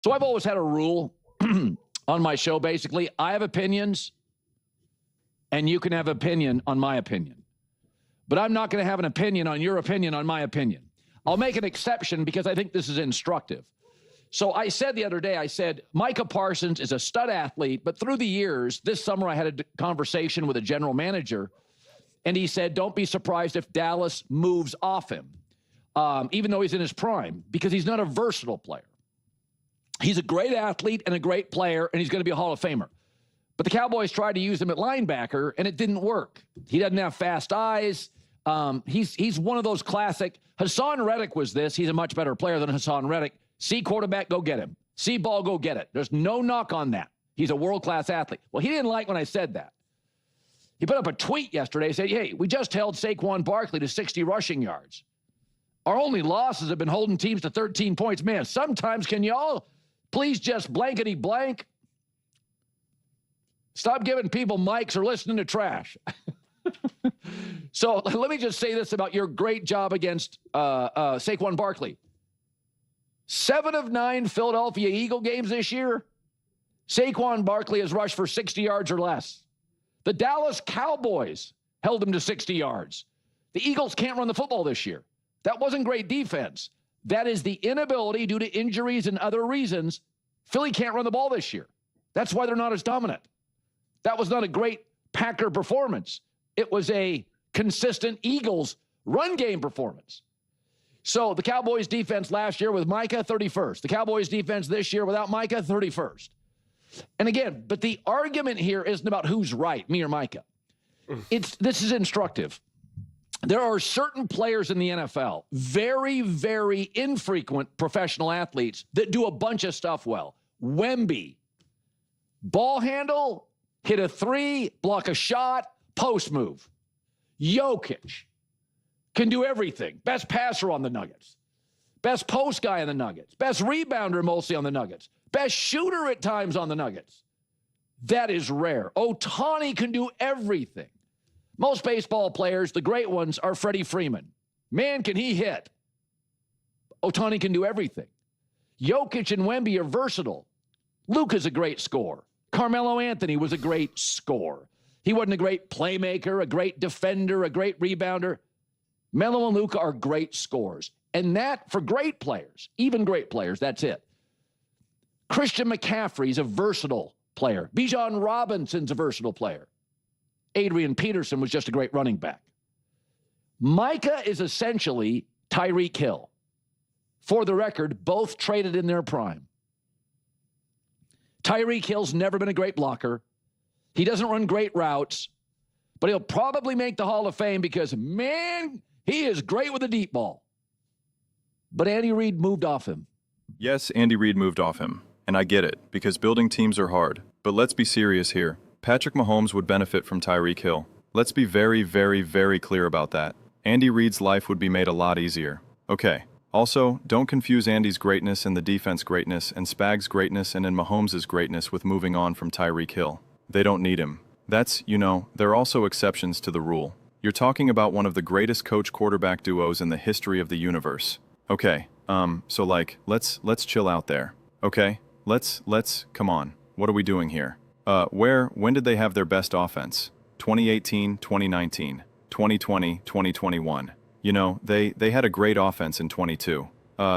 So I've always had a rule on my show, basically. I have opinions, and you can have opinion on my opinion. But I'm not going to have an opinion on your opinion on my opinion. I'll make an exception because I think this is instructive. So I said the other day, I said, Micah Parsons is a stud athlete, but through the years, this summer I had a conversation with a general manager, and he said, don't be surprised if Dallas moves off him, even though he's in his prime, because he's not a versatile player. He's a great athlete and a great player, and he's going to be a Hall of Famer. But the Cowboys tried to use him at linebacker, and it didn't work. He doesn't have fast eyes. He's one of those classic. Hassan Reddick was this. He's a much better player than Hassan Reddick. See quarterback, go get him. See ball, go get it. There's no knock on that. He's a world-class athlete. Well, he didn't like when I said that. He put up a tweet yesterday, said, hey, we just held Saquon Barkley to 60 rushing yards. Our only losses have been holding teams to 13 points. Man, sometimes can y'all please just blankety blank? Stop giving people mics or listening to trash. So let me just say this about your great job against Saquon Barkley. 7 of 9 Philadelphia Eagle games this year, Saquon Barkley has rushed for 60 yards or less. The Dallas Cowboys held him to 60 yards. The Eagles can't run the football this year. That wasn't great defense. That is the inability due to injuries and other reasons. Philly can't run the ball this year. That's why they're not as dominant. That was not a great Packer performance. It was a consistent Eagles run game performance. So the Cowboys defense last year with Micah, 31st. The Cowboys defense this year without Micah, 31st. And again, but the argument here isn't about who's right, me or Micah. This is instructive. There are certain players in the NFL, very, very infrequent professional athletes that do a bunch of stuff well. Wemby, ball handle, hit a three, block a shot, post move. Jokic can do everything. Best passer on the Nuggets. Best post guy on the Nuggets. Best rebounder mostly on the Nuggets. Best shooter at times on the Nuggets. That is rare. Ohtani can do everything. Most baseball players, the great ones, are Freddie Freeman. Man, can he hit. Ohtani can do everything. Jokic and Wemby are versatile. Luka's a great scorer. Carmelo Anthony was a great scorer. He wasn't a great playmaker, a great defender, a great rebounder. Melo and Luka are great scorers. And that, for great players, even great players, that's it. Christian McCaffrey's a versatile player. Bijan Robinson's a versatile player. Adrian Peterson was just a great running back. Micah is essentially Tyreek Hill. For the record, both traded in their prime. Tyreek Hill's never been a great blocker. He doesn't run great routes, but he'll probably make the Hall of Fame because, man, he is great with a deep ball. But Andy Reid moved off him. Yes, Andy Reid moved off him. And I get it, because building teams are hard. But let's be serious here. Patrick Mahomes would benefit from Tyreek Hill. Let's be very, very, very clear about that. Andy Reid's life would be made a lot easier. Okay. Also, don't confuse Andy's greatness and the defense greatness and Spag's greatness and in Mahomes' greatness with moving on from Tyreek Hill. They don't need him. That's, there are also exceptions to the rule. You're talking about one of the greatest coach-quarterback duos in the history of the universe. Okay, so let's chill out there. Okay? Let's, come on. What are we doing here? When did they have their best offense? 2018, 2019, 2020, 2021. They had a great offense in 22.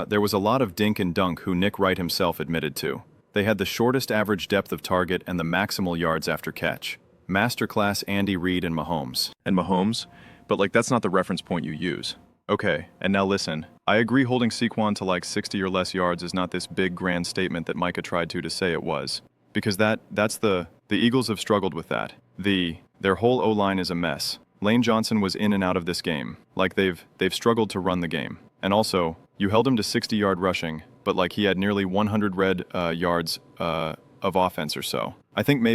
There was a lot of dink and dunk who Nick Wright himself admitted to. They had the shortest average depth of target and the maximal yards after catch. Masterclass Andy Reid and Mahomes. And Mahomes? But that's not the reference point you use. Okay, and now listen. I agree holding Saquon to 60 or less yards is not this big grand statement that Micah tried to say it was. Because that's the Eagles have struggled with that. Their whole O-line is a mess. Lane Johnson was in and out of this game. They've struggled to run the game. And also, you held him to 60-yard rushing, but he had nearly 100 yards of offense or so. I think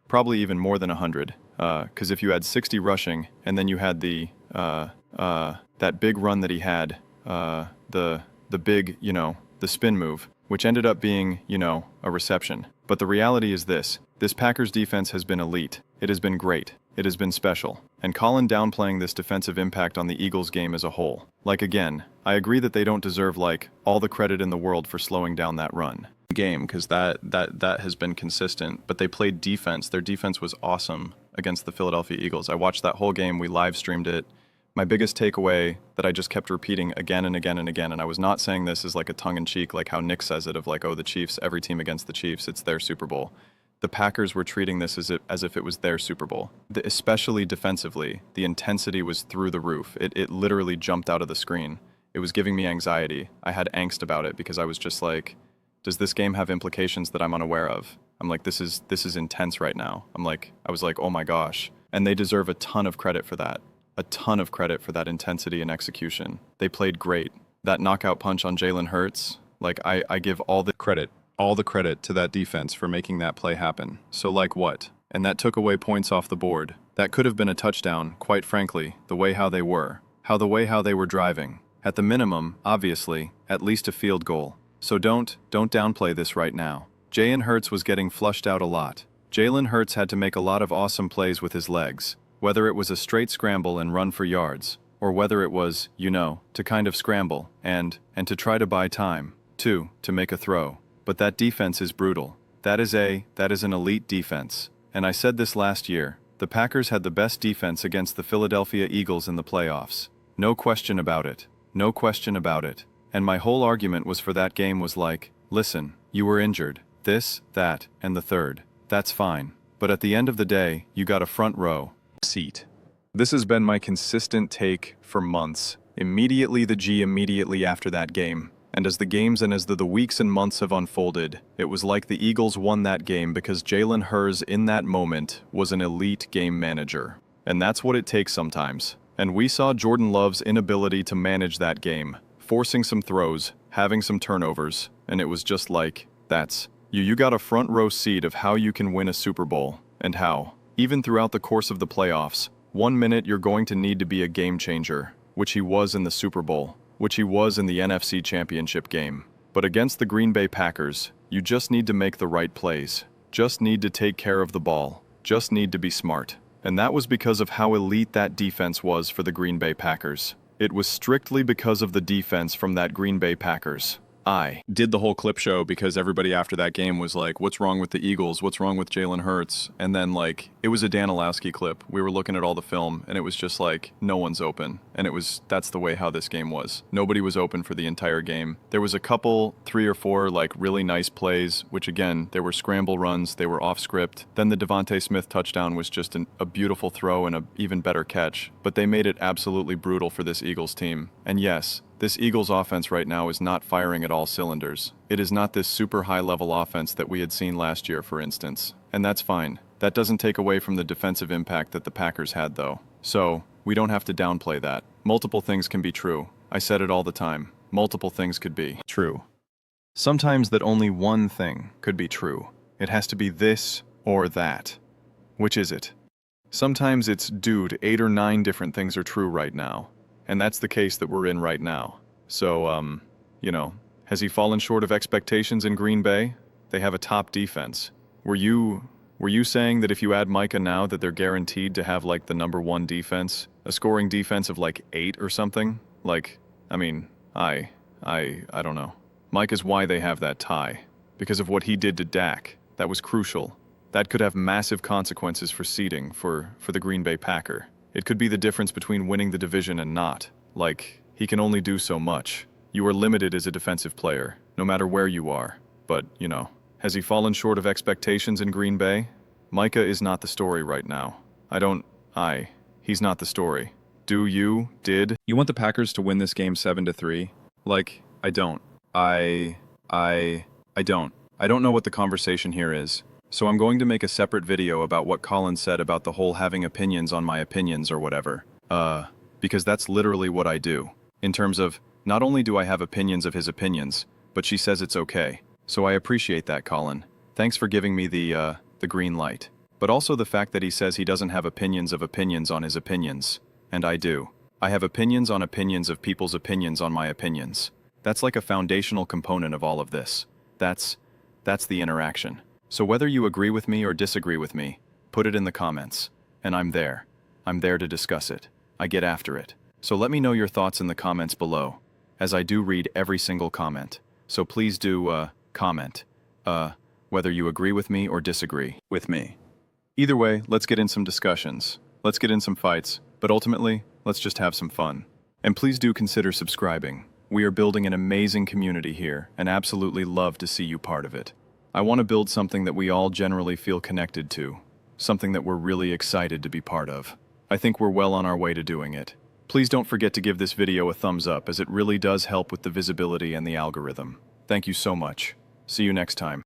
probably even more than 100. Because if you had 60 rushing, and then you had that big run that he had, the big, the spin move, which ended up being, a reception. But the reality is this Packers defense has been elite. It has been great. It has been special. And Colin downplaying this defensive impact on the Eagles game as a whole. Again, I agree that they don't deserve, all the credit in the world for slowing down that run. game, because that has been consistent. But they played defense. Their defense was awesome against the Philadelphia Eagles. I watched that whole game. We live streamed it. My biggest takeaway that I just kept repeating again and again and again, and I was not saying this as like a tongue-in-cheek, like how Nick says it, of like, oh, the Chiefs, every team against the Chiefs, it's their Super Bowl. The Packers were treating this as if it was their Super Bowl. Especially defensively, the intensity was through the roof. It literally jumped out of the screen. It was giving me anxiety. I had angst about it because I was just like, does this game have implications that I'm unaware of? I'm like, this is intense right now. I was like, oh my gosh. And they deserve a ton of credit for that. A ton of credit for that intensity and execution. They played great. That knockout punch on Jalen Hurts, like I give all the credit to that defense for making that play happen. So like what? And that took away points off the board. That could have been a touchdown, quite frankly, the way how they were driving. At the minimum, obviously, at least a field goal. So don't downplay this right now. Jalen Hurts was getting flushed out a lot. Jalen Hurts had to make a lot of awesome plays with his legs. Whether it was a straight scramble and run for yards, or whether it was, to kind of scramble and to try to buy time, to make a throw. But that defense is brutal. That is an elite defense. And I said this last year, the Packers had the best defense against the Philadelphia Eagles in the playoffs. No question about it. No question about it. And my whole argument was for that game was like, listen, you were injured. This, that, and the third. That's fine. But at the end of the day, you got a front row seat. This has been my consistent take for months. Immediately after that game. And as the games and as the weeks and months have unfolded, it was like the Eagles won that game because Jalen Hurts in that moment was an elite game manager. And that's what it takes sometimes. And we saw Jordan Love's inability to manage that game, forcing some throws, having some turnovers, and it was just like, that's you got a front row seat of how you can win a Super Bowl, and how, even throughout the course of the playoffs, 1 minute you're going to need to be a game changer, which he was in the Super Bowl, which he was in the NFC Championship game. But against the Green Bay Packers, you just need to make the right plays, just need to take care of the ball, just need to be smart. And that was because of how elite that defense was for the Green Bay Packers. It was strictly because of the defense from that Green Bay Packers. I did the whole clip show because everybody after that game was like, what's wrong with the Eagles? What's wrong with Jalen Hurts? And then it was a Dan Orlovsky clip. We were looking at all the film and it was just like, no one's open. And that's the way how this game was. Nobody was open for the entire game. There was a couple, 3 or 4 really nice plays, which again, there were scramble runs, they were off script. Then the Devontae Smith touchdown was just a beautiful throw and an even better catch. But they made it absolutely brutal for this Eagles team. And yes, this Eagles offense right now is not firing at all cylinders. It is not this super high-level offense that we had seen last year, for instance. And that's fine. That doesn't take away from the defensive impact that the Packers had, though. So, we don't have to downplay that. Multiple things can be true. I said it all the time. Multiple things could be true. Sometimes that only one thing could be true. It has to be this or that. Which is it? Sometimes it's, dude, 8 or 9 different things are true right now. And that's the case that we're in right now. So, has he fallen short of expectations in Green Bay? They have a top defense. Were you saying that if you add Micah now that they're guaranteed to have the number 1 defense? A scoring defense of 8 or something? I don't know. Micah's why they have that tie. Because of what he did to Dak. That was crucial. That could have massive consequences for seeding for the Green Bay Packer. It could be the difference between winning the division and not. He can only do so much. You are limited as a defensive player, no matter where you are. But, has he fallen short of expectations in Green Bay? Micah is not the story right now. He's not the story. You want the Packers to win this game 7-3? I don't. I don't. I don't know what the conversation here is. So I'm going to make a separate video about what Colin said about the whole having opinions on my opinions or whatever. Because that's literally what I do. In terms of, not only do I have opinions of his opinions, but she says it's okay. So I appreciate that, Colin. Thanks for giving me the green light. But also the fact that he says he doesn't have opinions on his opinions. And I do. I have opinions of people's opinions on my opinions. That's like a foundational component of all of this. That's the interaction. So whether you agree with me or disagree with me, put it in the comments. And I'm there. I'm there to discuss it. I get after it. So let me know your thoughts in the comments below, as I do read every single comment. So please do, comment. Whether you agree with me or disagree. With me. Either way, let's get in some discussions. Let's get in some fights, but ultimately, let's just have some fun. And please do consider subscribing. We are building an amazing community here, and absolutely love to see you part of it. I want to build something that we all generally feel connected to, something that we're really excited to be part of. I think we're well on our way to doing it. Please don't forget to give this video a thumbs up, as it really does help with the visibility and the algorithm. Thank you so much. See you next time.